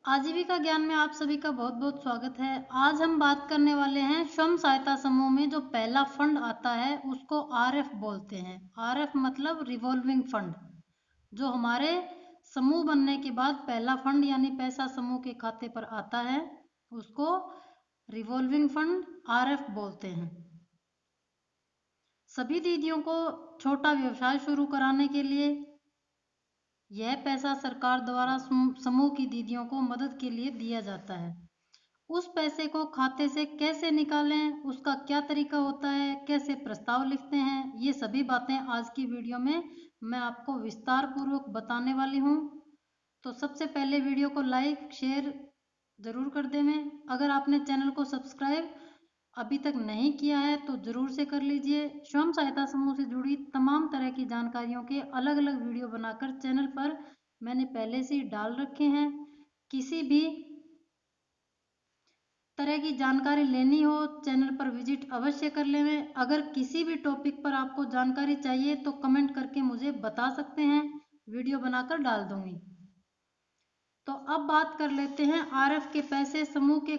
आजीविका ज्ञान में आप सभी का बहुत बहुत स्वागत है। आज हम बात करने वाले हैं स्वयं सहायता समूह में जो पहला फंड आता है उसको आरएफ बोलते हैं। आरएफ मतलब रिवॉल्विंग फंड। जो हमारे समूह बनने के बाद पहला फंड यानी पैसा समूह के खाते पर आता है उसको रिवॉल्विंग फंड आरएफ बोलते हैं। सभी दीदियों को छोटा व्यवसाय शुरू कराने के लिए यह पैसा सरकार द्वारा समूह की दीदियों को मदद के लिए दिया जाता है। उस पैसे को खाते से कैसे निकालें, उसका क्या तरीका होता है, कैसे प्रस्ताव लिखते हैं, ये सभी बातें आज की वीडियो में मैं आपको विस्तार पूर्वक बताने वाली हूँ। तो सबसे पहले वीडियो को लाइक शेयर ज़रूर कर दें। मैं अगर आपने चैनल को सब्सक्राइब अभी तक नहीं किया है तो ज़रूर से कर लीजिए। स्वयं सहायता समूह से जुड़ी तमाम तरह की जानकारियों के अलग अलग वीडियो बनाकर चैनल पर मैंने पहले से ही डाल रखे हैं। किसी भी तरह की जानकारी लेनी हो चैनल पर विजिट अवश्य कर लें। अगर किसी भी टॉपिक पर आपको जानकारी चाहिए तो कमेंट करके मुझे बता सकते हैं, वीडियो बनाकर डाल दूंगी। तो अब बात कर लेते हैं आरएफ के पैसे समूह के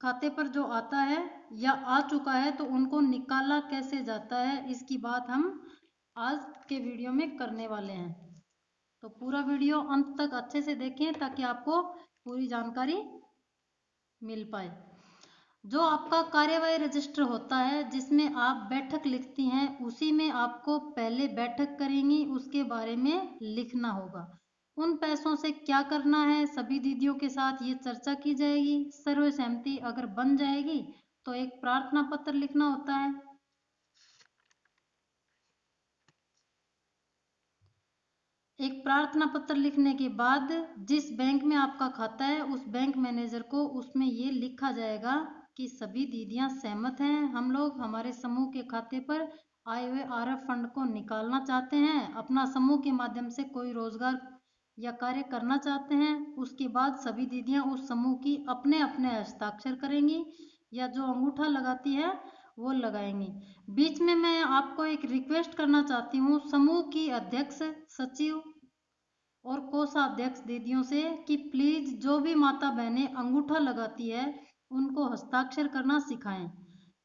खाते पर जो आता है या आ चुका है तो उनको निकाला कैसे जाता है, इसकी बात हम आज के वीडियो में करने वाले हैं। तो पूरा वीडियो अंत तक अच्छे से देखें ताकि आपको पूरी जानकारी मिल पाए। जो आपका कार्यवाही रजिस्टर होता है जिसमें आप बैठक लिखती हैं उसी में आपको पहले बैठक करेंगी उसके बारे में लिखना होगा। उन पैसों से क्या करना है सभी दीदियों के साथ ये चर्चा की जाएगी। सर्वसहमति अगर बन जाएगी तो एक प्रार्थना पत्र लिखना होता है। एक प्रार्थना पत्र लिखने के बाद जिस बैंक में आपका खाता है उस बैंक मैनेजर को उसमें ये लिखा जाएगा कि सभी दीदियां सहमत हैं, हम लोग हमारे समूह के खाते पर आए हुए आरएफ फंड को निकालना चाहते हैं, अपना समूह के माध्यम से कोई रोजगार या कार्य करना चाहते हैं। उसके बाद सभी दीदियां उस समूह की अपने अपने हस्ताक्षर करेंगी या जो अंगूठा लगाती है वो लगाएंगी। बीच में मैं आपको एक रिक्वेस्ट करना चाहती हूँ समूह की अध्यक्ष सचिव और कोषाध्यक्ष दीदियों से कि प्लीज जो भी माता बहनें अंगूठा लगाती है उनको हस्ताक्षर करना सिखाएं।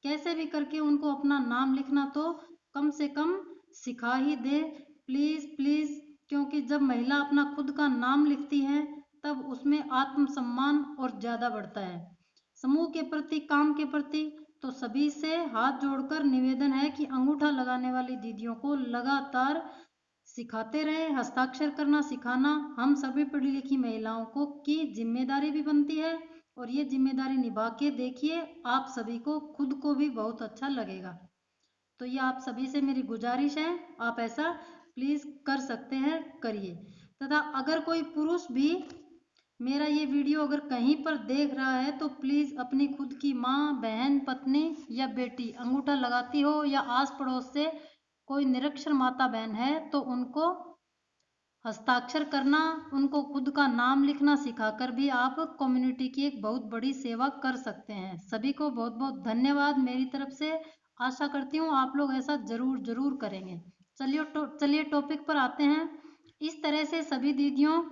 कैसे भी करके उनको अपना नाम लिखना तो कम से कम सिखा ही दे, प्लीज प्लीज। क्योंकि जब महिला अपना खुद का नाम लिखती है तब उसमें आत्मसम्मान और ज्यादा बढ़ता है। समूह के प्रति काम के प्रति तो सभी से हाथ जोड़कर निवेदन है कि अंगूठा लगाने वाली दीदियों को लगातार सिखाते रहे। हस्ताक्षर करना सिखाना हम सभी पढ़ी लिखी महिलाओं को की जिम्मेदारी भी बनती है और ये जिम्मेदारी निभा के देखिए आप सभी को खुद को भी बहुत अच्छा लगेगा। तो ये आप सभी से मेरी गुजारिश है, आप ऐसा प्लीज कर सकते हैं, करिए। तथा अगर कोई पुरुष भी मेरा ये वीडियो अगर कहीं पर देख रहा है तो प्लीज अपनी खुद की माँ बहन पत्नी या बेटी अंगूठा लगाती हो या आस पड़ोस से कोई निरक्षर माता बहन है तो उनको हस्ताक्षर करना उनको खुद का नाम लिखना सिखाकर भी आप कम्युनिटी की एक बहुत बड़ी सेवा कर सकते हैं। सभी को बहुत बहुत धन्यवाद मेरी तरफ से। आशा करती हूँ आप लोग ऐसा जरूर जरूर करेंगे। चलिए टॉपिक पर आते हैं। इस तरह से सभी दीदियों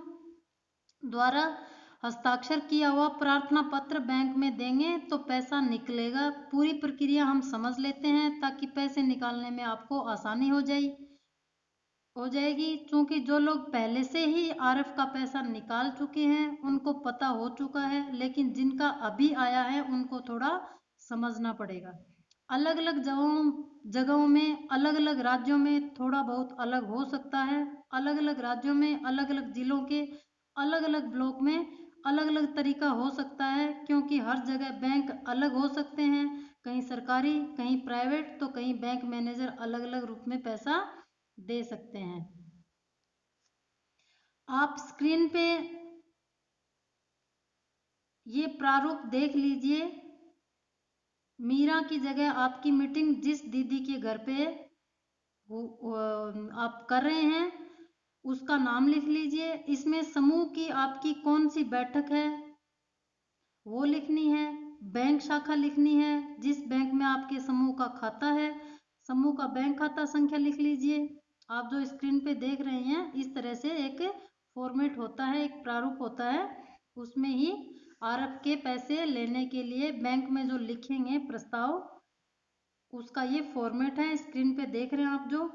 द्वारा हस्ताक्षर किया हुआ प्रार्थना पत्र बैंक में देंगे तो पैसा निकलेगा। पूरी प्रक्रिया हम समझ लेते हैं ताकि पैसे निकालने में आपको आसानी हो जाएगी। क्योंकि जो लोग पहले से ही आरएफ का पैसा निकाल चुके हैं उनको पता हो चुका है, लेकिन जिनका अभी आया है उनको थोड़ा समझना पड़ेगा। अलग अलग जगहों में अलग अलग राज्यों में थोड़ा बहुत अलग हो सकता है। अलग अलग राज्यों में अलग अलग जिलों के अलग अलग ब्लॉक में अलग अलग तरीका हो सकता है। क्योंकि हर जगह बैंक अलग हो सकते हैं, कहीं सरकारी कहीं प्राइवेट, तो कहीं बैंक मैनेजर अलग अलग रूप में पैसा दे सकते हैं। आप स्क्रीन पे ये प्रारूप देख लीजिए। मीरा की जगह आपकी मीटिंग जिस दीदी के घर पे आप कर रहे हैं उसका नाम लिख लीजिए। इसमें समूह की आपकी कौन सी बैठक है वो लिखनी है, बैंक शाखा लिखनी है जिस बैंक में आपके समूह का खाता है, समूह का बैंक खाता संख्या लिख लीजिए। आप जो स्क्रीन पे देख रहे हैं इस तरह से एक फॉर्मेट होता है, एक प्रारूप होता है। उसमें ही आरएफ के पैसे लेने के लिए बैंक में जो लिखेंगे प्रस्ताव, उसका ये फॉर्मेट है। स्क्रीन पे देख रहे हैं आप जो।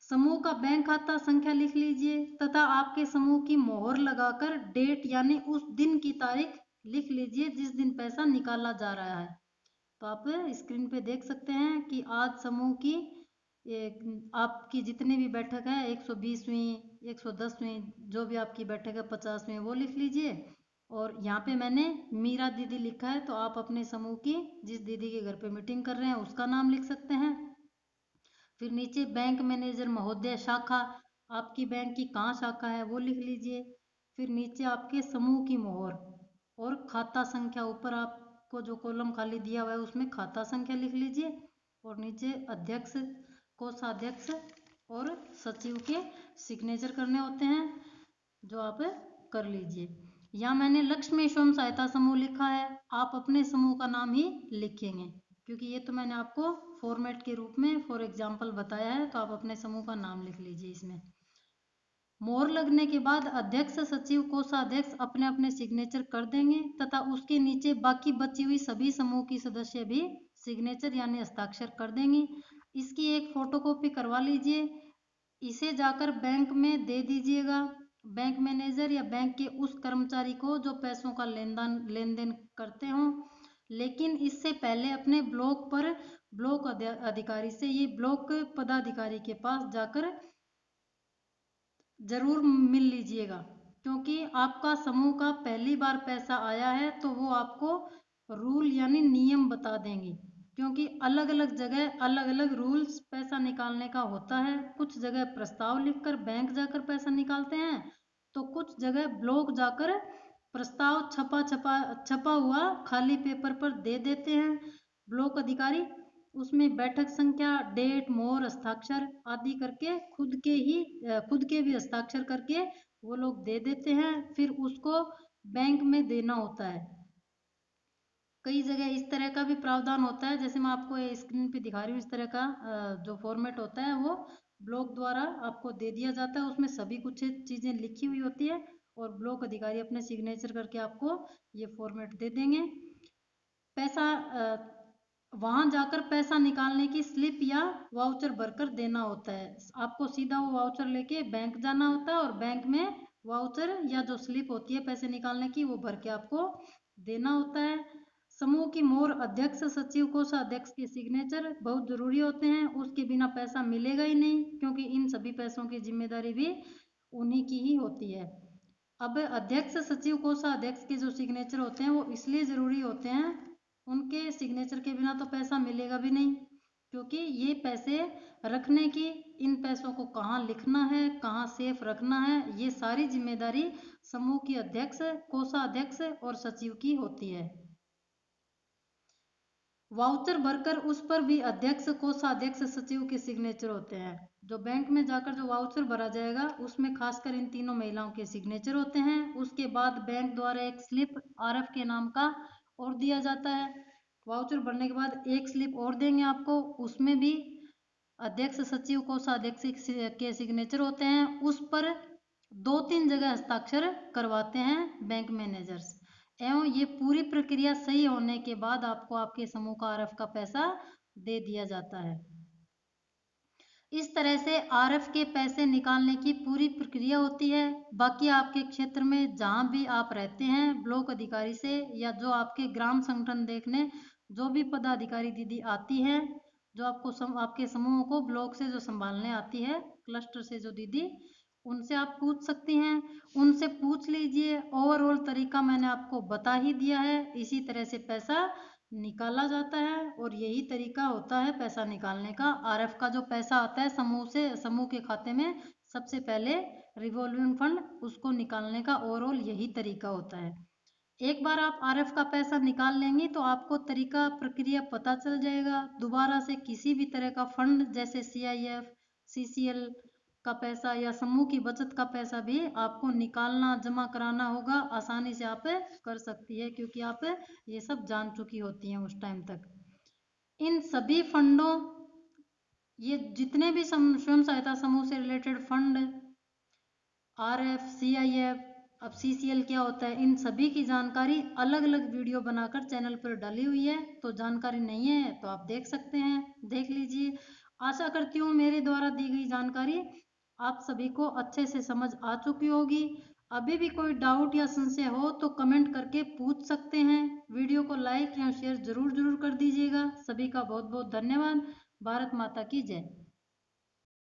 समूह का बैंक खाता संख्या लिख लीजिए तथा आपके समूह की मोहर लगाकर डेट यानी उस दिन की तारीख लिख लीजिए जिस दिन पैसा निकाला जा रहा है। तो आप स्क्रीन पे देख सकते हैं कि आज समूह की आपकी जितनी भी बैठक है 120वीं 110वीं जो भी आपकी बैठक है 50वीं वो लिख लीजिए। और यहाँ पे मैंने मीरा दीदी लिखा है, तो आप अपने समूह की जिस दीदी के घर पे मीटिंग कर रहे हैं उसका नाम लिख सकते हैं। फिर नीचे बैंक मैनेजर महोदय शाखा, आपकी बैंक की कहाँ शाखा है वो लिख लीजिए। फिर नीचे आपके समूह की मोहर और खाता संख्या, ऊपर आपको जो कॉलम खाली दिया हुआ है उसमें खाता संख्या लिख लीजिए। और नीचे अध्यक्ष, कोषाध्यक्ष और सचिव के सिग्नेचर करने होते हैं, जो आप कर लीजिए। या मैंने लक्ष्मी स्वयं सहायता समूह लिखा है, आप अपने समूह का नाम ही लिखेंगे क्योंकि ये तो मैंने आपको फॉर्मेट के रूप में फॉर एग्जाम्पल बताया है, तो आप अपने समूह का नाम लिख लीजिए इसमें। मोहर लगने के बाद अध्यक्ष, सचिव, कोषाध्यक्ष अपने अपने सिग्नेचर कर देंगे तथा उसके नीचे बाकी बची हुई सभी समूह की सदस्य भी सिग्नेचर यानी हस्ताक्षर कर देंगी। इसकी एक फोटोकॉपी करवा लीजिए, इसे जाकर बैंक में दे दीजिएगा। बैंक मैनेजर या बैंक के उस कर्मचारी को जो पैसों का लेन देन करते हों। लेकिन इससे पहले अपने ब्लॉक अधिकारी से, ये ब्लॉक पदाधिकारी के पास जाकर जरूर मिल लीजिएगा, क्योंकि आपका समूह का पहली बार पैसा आया है तो वो आपको रूल यानी नियम बता देंगे, क्योंकि अलग अलग जगह अलग अलग रूल्स पैसा निकालने का होता है। कुछ जगह प्रस्ताव लिखकर बैंक जाकर पैसा निकालते हैं, तो कुछ जगह ब्लॉक जाकर प्रस्ताव छपा हुआ खाली पेपर पर दे देते हैं ब्लॉक अधिकारी। उसमें बैठक संख्या, डेट, मोहर, हस्ताक्षर आदि करके खुद के भी हस्ताक्षर करके वो लोग दे देते हैं, फिर उसको बैंक में देना होता है। कई जगह इस तरह का भी प्रावधान होता है, जैसे मैं आपको स्क्रीन पे दिखा रही हूँ, इस तरह का जो फॉर्मेट होता है वो ब्लॉक द्वारा आपको दे दिया जाता है। उसमें सभी कुछ चीज़ें लिखी हुई होती है और ब्लॉक अधिकारी अपने सिग्नेचर करके आपको ये फॉर्मेट दे देंगे। पैसा वहाँ जाकर पैसा निकालने की स्लिप या वाउचर भरकर देना होता है। आपको सीधा वो वाउचर लेके बैंक जाना होता है और बैंक में वाउचर या जो स्लिप होती है पैसे निकालने की वो भर के आपको देना होता है। समूह की मोहर अध्यक्ष, सचिव, कोषाध्यक्ष के सिग्नेचर बहुत जरूरी होते हैं, उसके बिना पैसा मिलेगा ही नहीं, क्योंकि इन सभी पैसों की जिम्मेदारी भी उन्हीं की ही होती है। अब अध्यक्ष, सचिव, कोषाध्यक्ष के जो सिग्नेचर होते हैं वो इसलिए जरूरी होते हैं, उनके सिग्नेचर के बिना तो पैसा मिलेगा भी नहीं, क्योंकि ये पैसे रखने की, इन पैसों को कहाँ लिखना है, कहाँ सेफ रखना है, ये सारी जिम्मेदारी समूह की अध्यक्ष, कोषाध्यक्ष और सचिव की होती है। वाउचर भरकर उस पर भी अध्यक्ष, कोषाध्यक्ष, सचिव के सिग्नेचर होते हैं। जो बैंक में जाकर जो वाउचर भरा जाएगा उसमें खासकर इन तीनों महिलाओं के सिग्नेचर होते हैं। उसके बाद बैंक द्वारा एक स्लिप आरएफ के नाम का और दिया जाता है। वाउचर भरने के बाद एक स्लिप और देंगे आपको, उसमें भी अध्यक्ष, सचिव, कोषाध्यक्ष के सिग्नेचर होते हैं। उस पर 2-3 जगह हस्ताक्षर करवाते हैं बैंक मैनेजर्स, एवं ये पूरी प्रक्रिया सही होने के बाद आपको आपके समूह का आरएफ का पैसा दे दिया जाता है। इस तरह से आरएफ के पैसे निकालने की पूरी प्रक्रिया होती है। बाकी आपके क्षेत्र में जहाँ भी आप रहते हैं, ब्लॉक अधिकारी से या जो आपके ग्राम संगठन देखने जो भी पदाधिकारी दीदी आती है, जो आपके समूह को ब्लॉक से जो संभालने आती है, क्लस्टर से जो दीदी, उनसे आप पूछ सकती हैं, उनसे पूछ लीजिए। ओवरऑल तरीका मैंने आपको बता ही दिया है, इसी तरह से पैसा निकाला जाता है और यही तरीका होता है पैसा निकालने का। आरएफ का जो पैसा आता है समूह के खाते में, सबसे पहले रिवॉल्विंग फंड उसको निकालने का ओवरऑल यही तरीका होता है। एक बार आप आरएफ का पैसा निकाल लेंगी तो आपको तरीका प्रक्रिया पता चल जाएगा। दोबारा से किसी भी तरह का फंड जैसे सीआईएफ, सीसीएल का पैसा या समूह की बचत का पैसा भी आपको निकालना, जमा कराना होगा, आसानी से आप कर सकती है, क्योंकि आप ये सब जान चुकी होती हैं उस टाइम तक। इन सभी फंडों, ये जितने भी स्वयं सहायता समूह से रिलेटेड फंड, आरएफ, सीआईएफ, अब CCL क्या होता है, इन सभी की जानकारी अलग अलग वीडियो बनाकर चैनल पर डाली हुई है, तो जानकारी नहीं है तो आप देख सकते हैं, देख लीजिए। आशा करती हूँ मेरे द्वारा दी गई जानकारी आप सभी को अच्छे से समझ आ चुकी होगी। अभी भी कोई डाउट या संशय हो तो कमेंट करके पूछ सकते हैं। वीडियो को लाइक या शेयर जरूर कर दीजिएगा। सभी का बहुत बहुत धन्यवाद। भारत माता की जय।